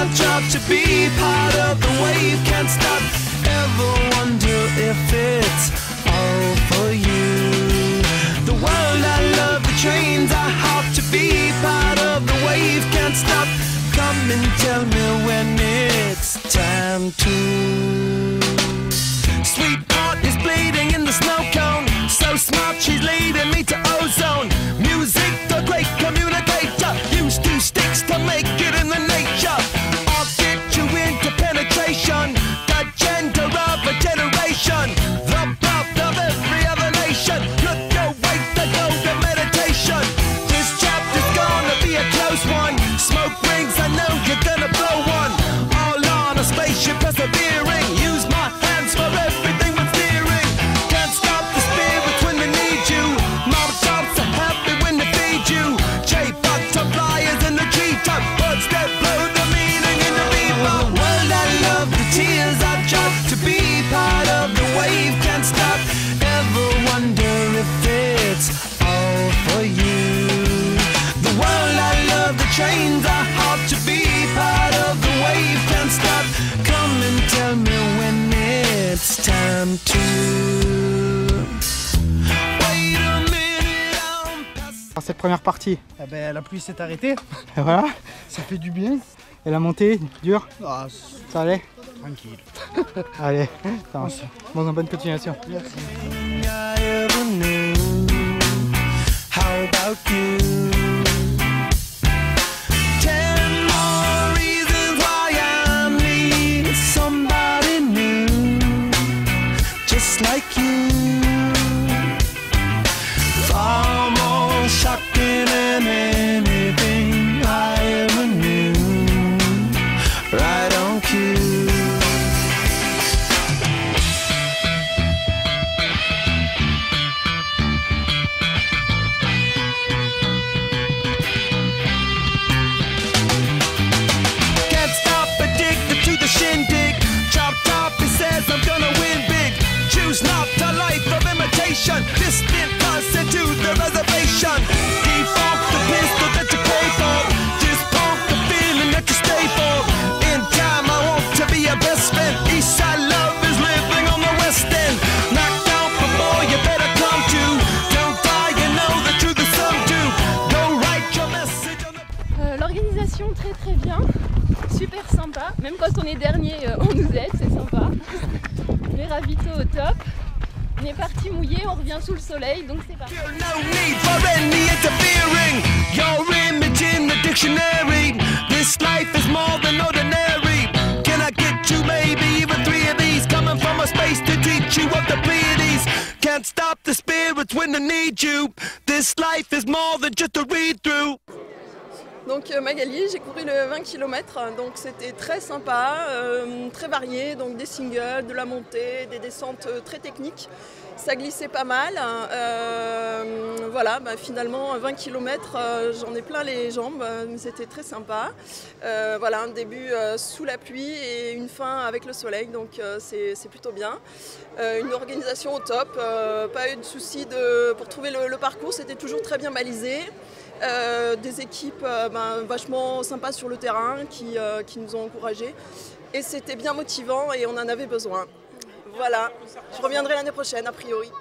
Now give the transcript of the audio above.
our job to be part of the wave. Can't stop, ever wonder if it's all for you. The world I love, the trains I hop to be part of the wave. Can't stop, come and tell me when it's time to. Sweetheart is bleeding in the snow cone. So smart, she's leading me to ozone. Music, the great communicator. Use two sticks to make it in the nature. I'll get you into penetration. The gender of a generation. The birth of every other nation. Look your way to go to meditation. This chapter's gonna be a close one. Smoke rings, I know you're gonna blow one. All on a spaceship persevering. Use my hands for everything but steering. Can't stop the spirits when they need you. Mom tops are happy when they feed you. J-butterflies in the G-top. Words that blow the meaning in the bebop. World, I love the tears I drop to be part of the wave. Can't stop, ever wonder if it's all for you. The world, I love the trains I hop to be part of the wave. Can't stop, come and tell me when it's time to. Wait a minute, I'm passing. Cette première partie, Eh ben, la pluie s'est arrêtée, et voilà. ça fait du bien. Et la montée, dure, Ah, ça allait. tranquille. Allez, bon, bonne continuation. Merci. I ever knew. How about you? 10 more reasons why I need somebody new, just like you. Far more shocking than anything I ever knew. Right on cue. Can't stop, addicted to the shindig. Chop top, he says I'm gonna win big. Choose not a life of imitation. Distant person to the reservation. Default the pistol that you pay for. Just pump the feeling that you stay for. In time I want to be your best friend. Eastside love is living on the west end. Knocked out before you better come to. Don't die, you know the truth is some do. Go write your message on the. L'organisation très bien, super sympa, même quand on est dernier on nous aide, c'est sympa. Les ravitaux au top, on est parti mouillé, on revient sous le soleil donc c'est parti. No need for any interfering. Your image in the dictionary. This life is more than ordinary. Can I get you maybe even 3 of these? Coming from a space to teach you of the Pleiades. Can't stop the spirits when they need you. This life is more than just a read through. Donc Magali, j'ai couru le 20 km, donc c'était très sympa, très varié, donc des singles, de la montée, des descentes très techniques. Ça glissait pas mal. Voilà, finalement 20 km, j'en ai plein les jambes, mais c'était très sympa. Voilà, un début sous la pluie et une fin avec le soleil, donc c'est plutôt bien. Une organisation au top, pas eu de soucis pour trouver le parcours, c'était toujours très bien balisé. Des équipes vachement sympas sur le terrain qui nous ont encouragés et c'était bien motivant et on en avait besoin. Voilà, je reviendrai l'année prochaine a priori.